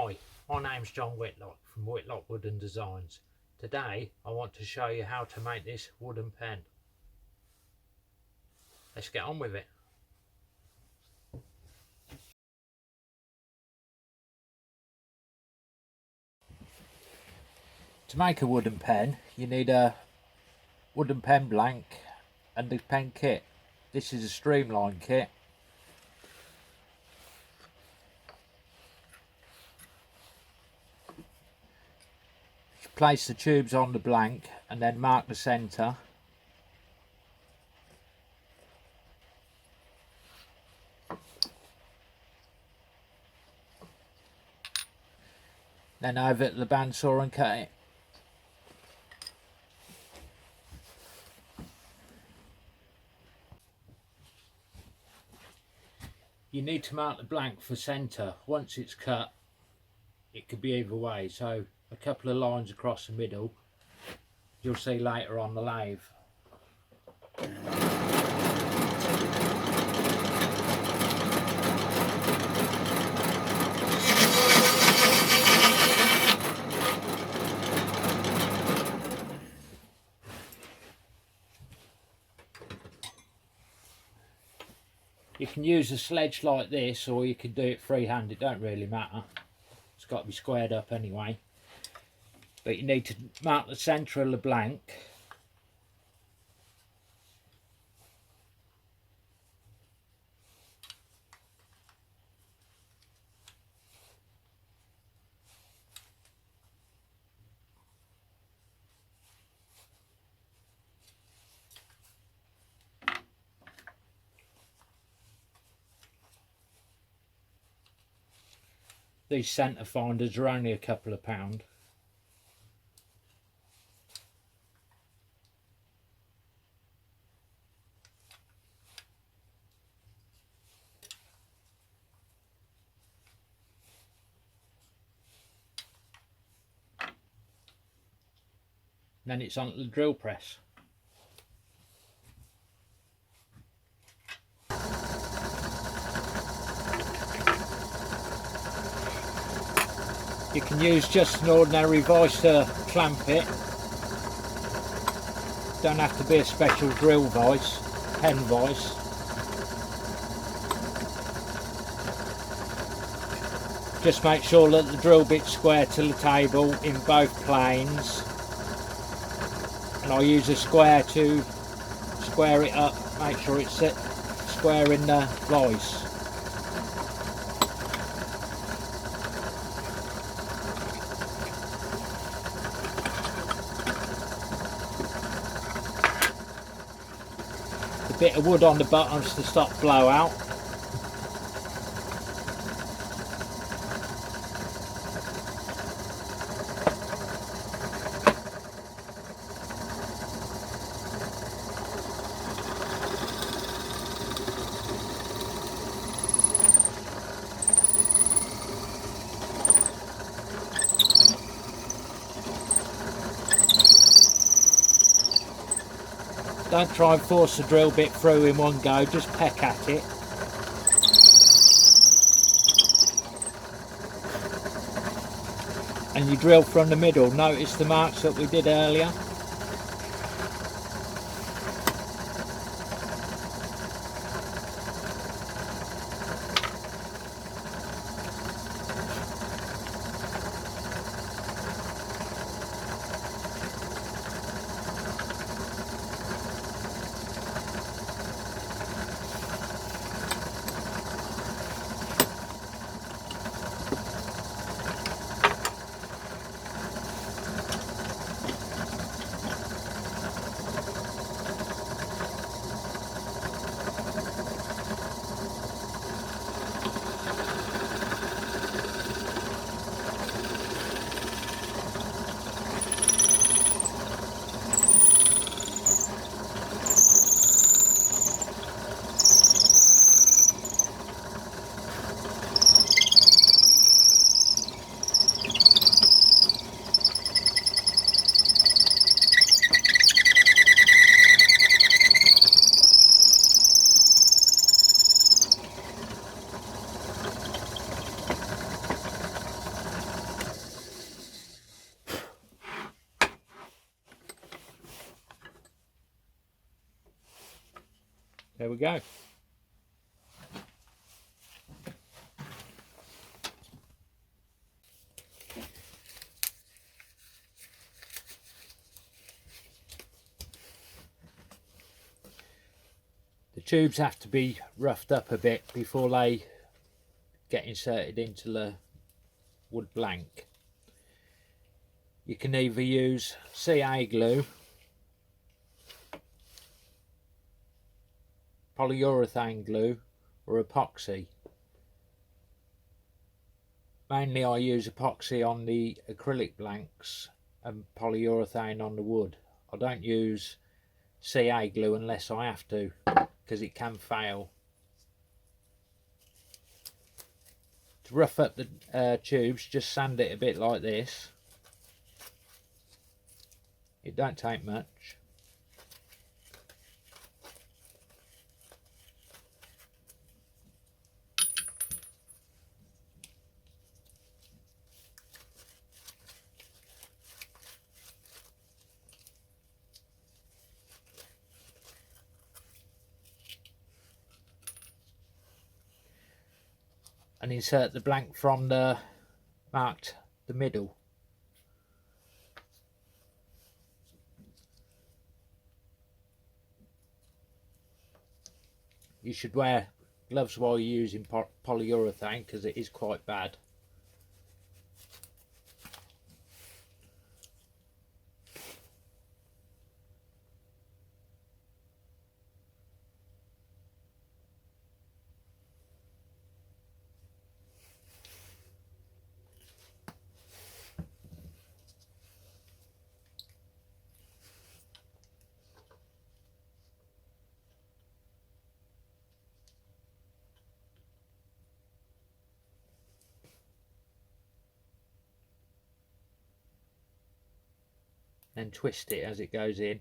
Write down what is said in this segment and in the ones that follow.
Hi, my name's John Whitlock from Whitlock Wooden Designs. Today I want to show you how to make this wooden pen. Let's get on with it. To make a wooden pen you need a wooden pen blank and a pen kit. This is a streamline kit. Place the tubes on the blank and then mark the centre. Then over to the bandsaw and cut it. You need to mark the blank for centre. Once it's cut, it could be either way, so a couple of lines across the middle you'll see later on the lathe. You can use a sledge like this, or you can do it freehand, it don't really matter. It's got to be squared up anyway. But you need to mark the centre of the blank. These centre finders are only a couple of pound. Then it's onto the drill press. You can use just an ordinary vice to clamp it. Don't have to be a special drill vice, pen vice. Just make sure that the drill bit's square to the table in both planes. And I use a square to square it up, make sure it's square in the vice. A bit of wood on the buttons to stop blowout. Don't try and force the drill bit through in one go, just peck at it. And you drill from the middle. Notice the marks that we did earlier. there we go. The tubes have to be roughed up a bit before they get inserted into the wood blank. You can either use CA glue, polyurethane glue, or epoxy. Mainly I use epoxy on the acrylic blanks and polyurethane on the wood. I don't use CA glue unless I have to, because it can fail. To rough up the tubes, just sand it a bit like this. It don't take much. And insert the blank from the marked the middle. You should wear gloves while you're using polyurethane, because it is quite bad. Then twist it as it goes in.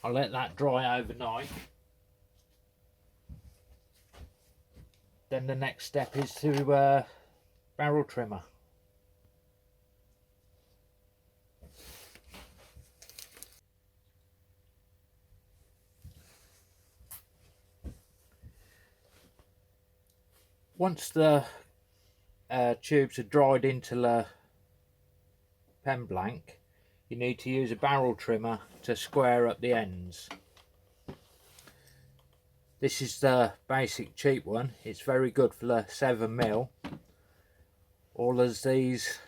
I'll let that dry overnight. Then the next step is to barrel trimmer. Once the tubes are dried into the pen blank, you need to use a barrel trimmer to square up the ends. This is the basic cheap one. It's very good for the 7mm, or there's these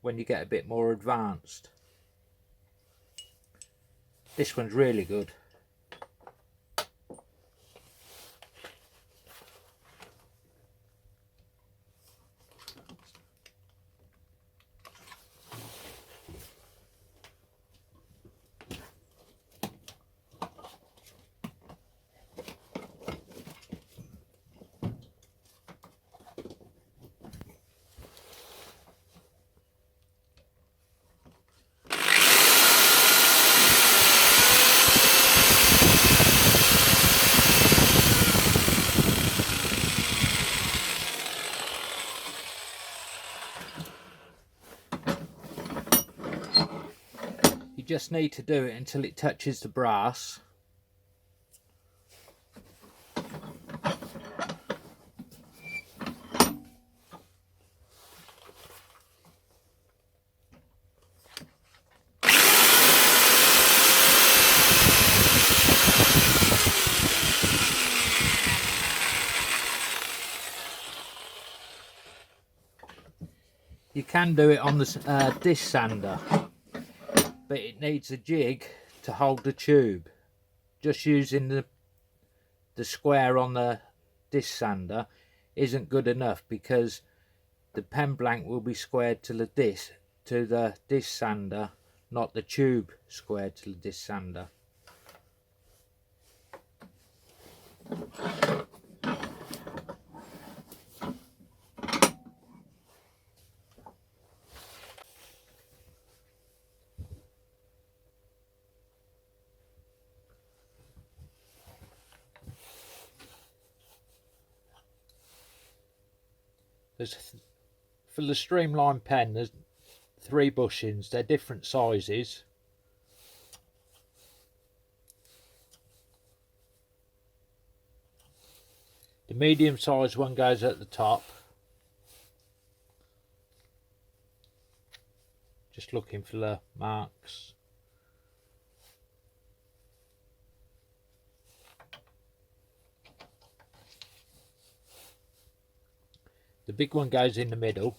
when you get a bit more advanced. This one's really good. You just need to do it until it touches the brass. You can do it on the disc sander, but it needs a jig to hold the tube. Just using the square on the disc sander isn't good enough, because the pen blank will be squared to the disc sander, not the tube squared to the disc sander. For the streamline pen, there's 3 bushings. They're different sizes. The medium sized one goes at the top. Just looking for the marks. The big one goes in the middle.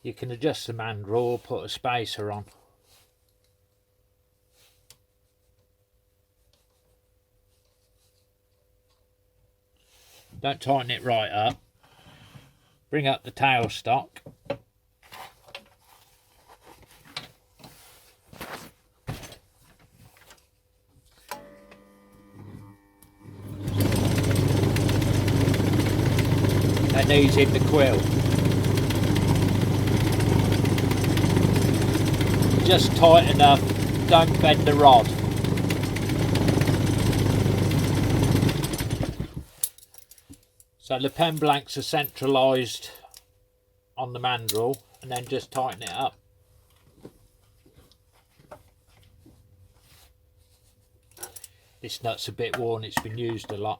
You can adjust the mandrel or put a spacer on. Don't tighten it right up. Bring up the tailstock. And ease in the quill. Just tight enough, don't bend the rod. So the pen blanks are centralised on the mandrel, and then just tighten it up. This nut's a bit worn, it's been used a lot.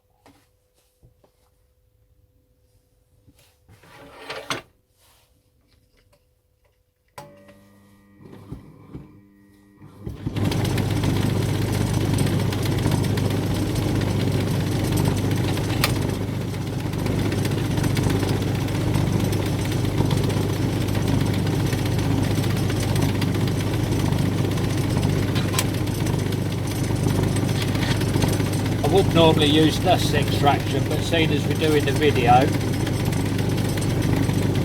I would normally use dust extraction, but seeing as we're doing the video,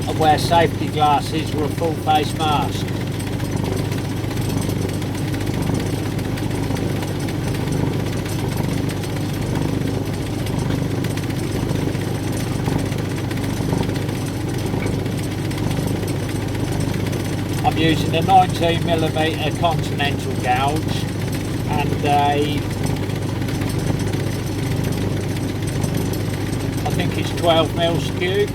I wear safety glasses or a full face mask. I'm using a 19mm Continental gouge and I think it's 12mm skew.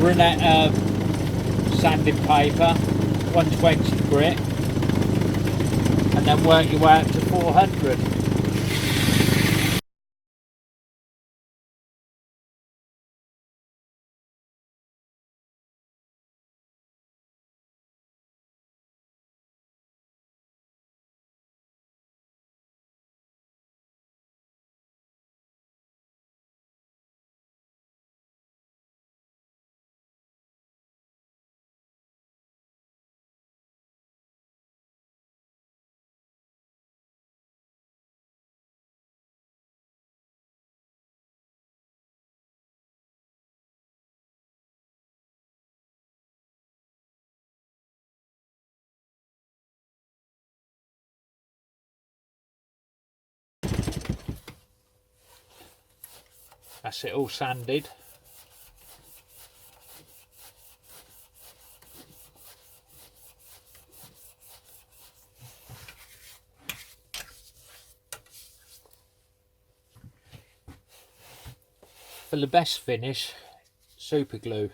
brunette sanding paper, 120 grit, and then work your way up to 400. That's it all sanded. For the best finish, super glue.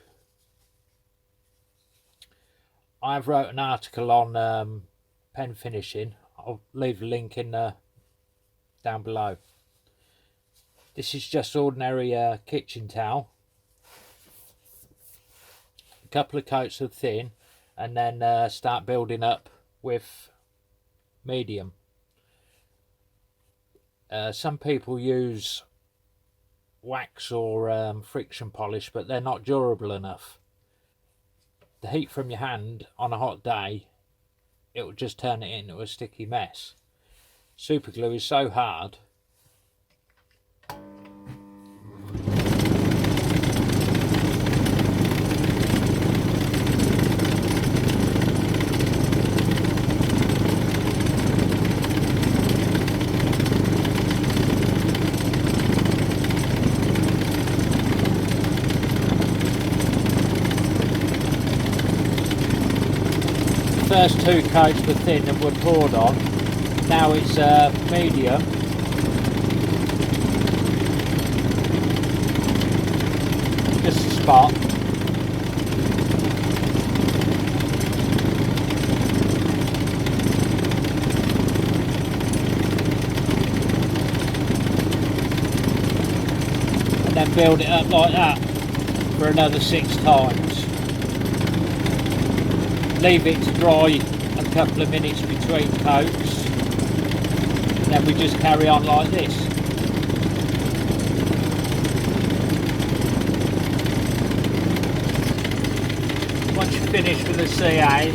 I've wrote an article on pen finishing. I'll leave a link in down below. This is just ordinary kitchen towel. A couple of coats of thin, and then start building up with medium. Some people use wax or friction polish, but they're not durable enough. The heat from your hand on a hot day, it will just turn it into a sticky mess. Super glue is so hard. First two coats were thin and were poured on. Now it's medium. Just a spot. And then build it up like that for another 6 times. Leave it to dry a couple of minutes between coats, and then we just carry on like this. Once you finish with the CA,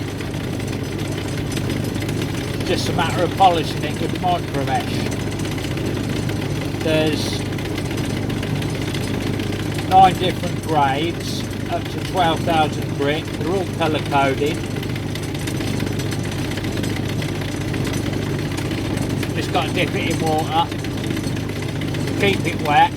it's just a matter of polishing it with micro mesh. There's 9 different grades, up to 12,000 grit. They're all colour coded. Just got to dip it in water, keep it wet.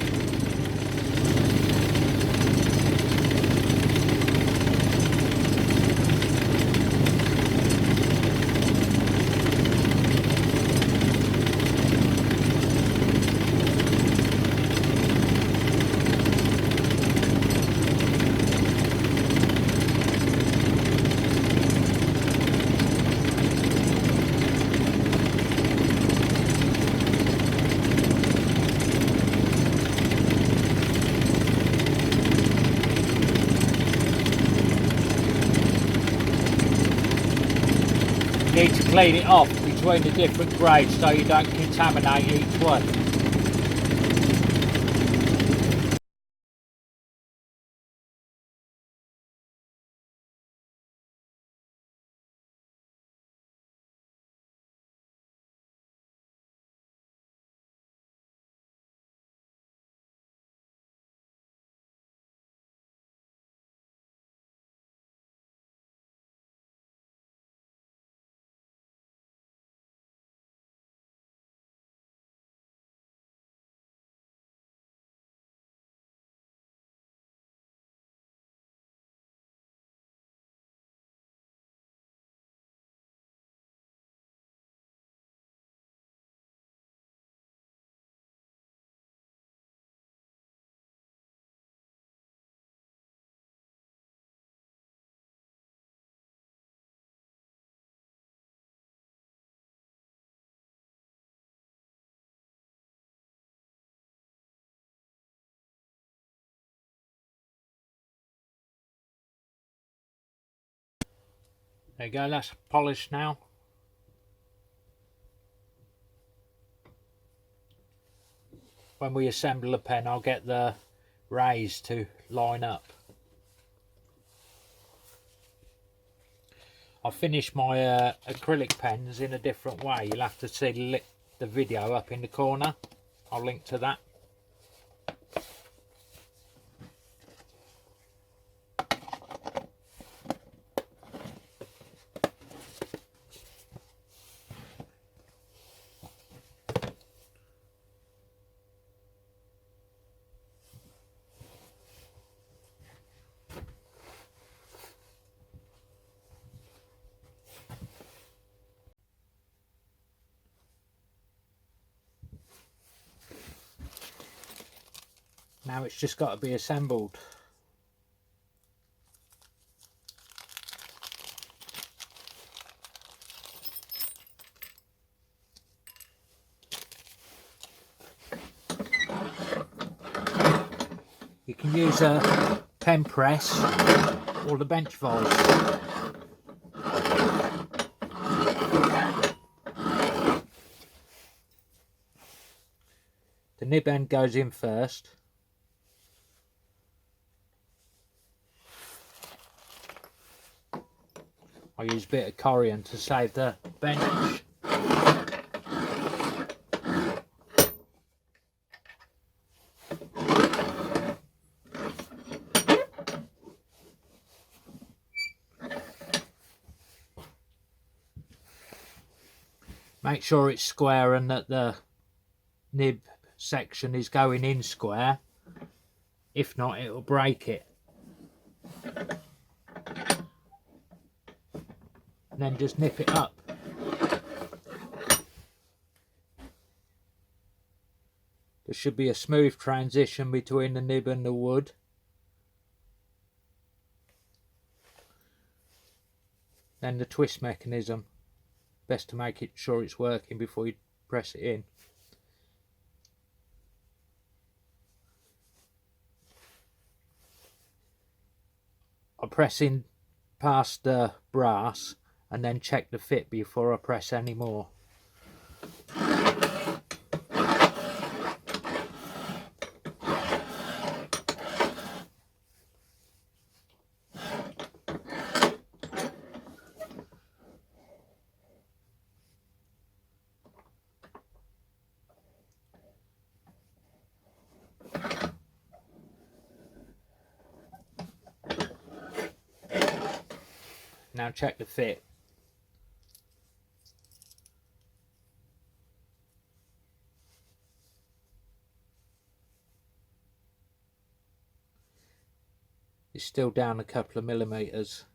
Need to clean it off between the different grades so you don't contaminate each one. There you go, that's polished now. When we assemble the pen, I'll get the rays to line up. I finished my acrylic pens in a different way. You'll have to see the video up in the corner. I'll link to that. Now it's just got to be assembled. You can use a pen press or the bench vise. The nib end goes in first. I use a bit of coriander to save the bench. Make sure it's square and that the nib section is going in square. If not, it'll break it. And then just nip it up. There should be a smooth transition between the nib and the wood. Then the twist mechanism. Best to make sure it's working before you press it in. I press in past the brass and then check the fit before I press any more. Now check the fit. It's still down a couple of millimeters,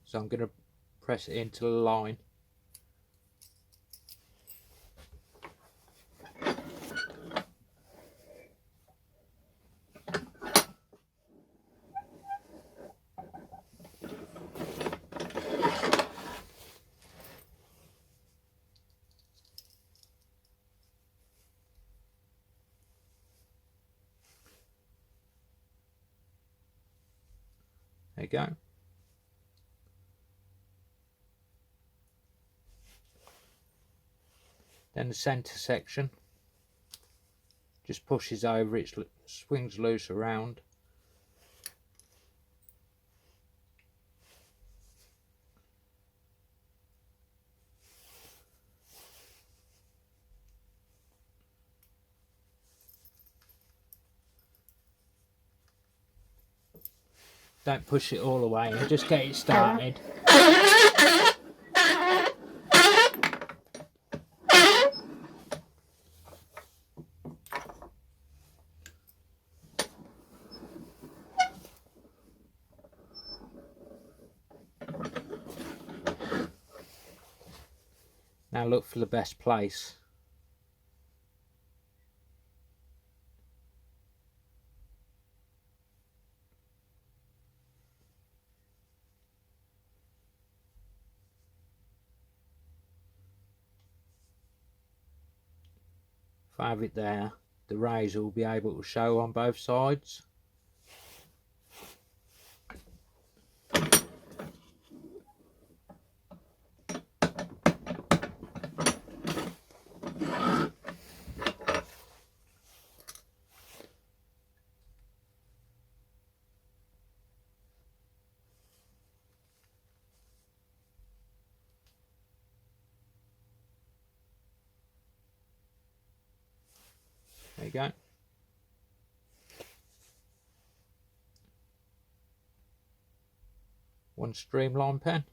so I'm going to press it into the line. There you go. Then the centre section just pushes over, it swings loose around. Don't push it all the way and just get it started. Now look for the best place. If I have it there, the rays will be able to show on both sides. you go. One streamline pen.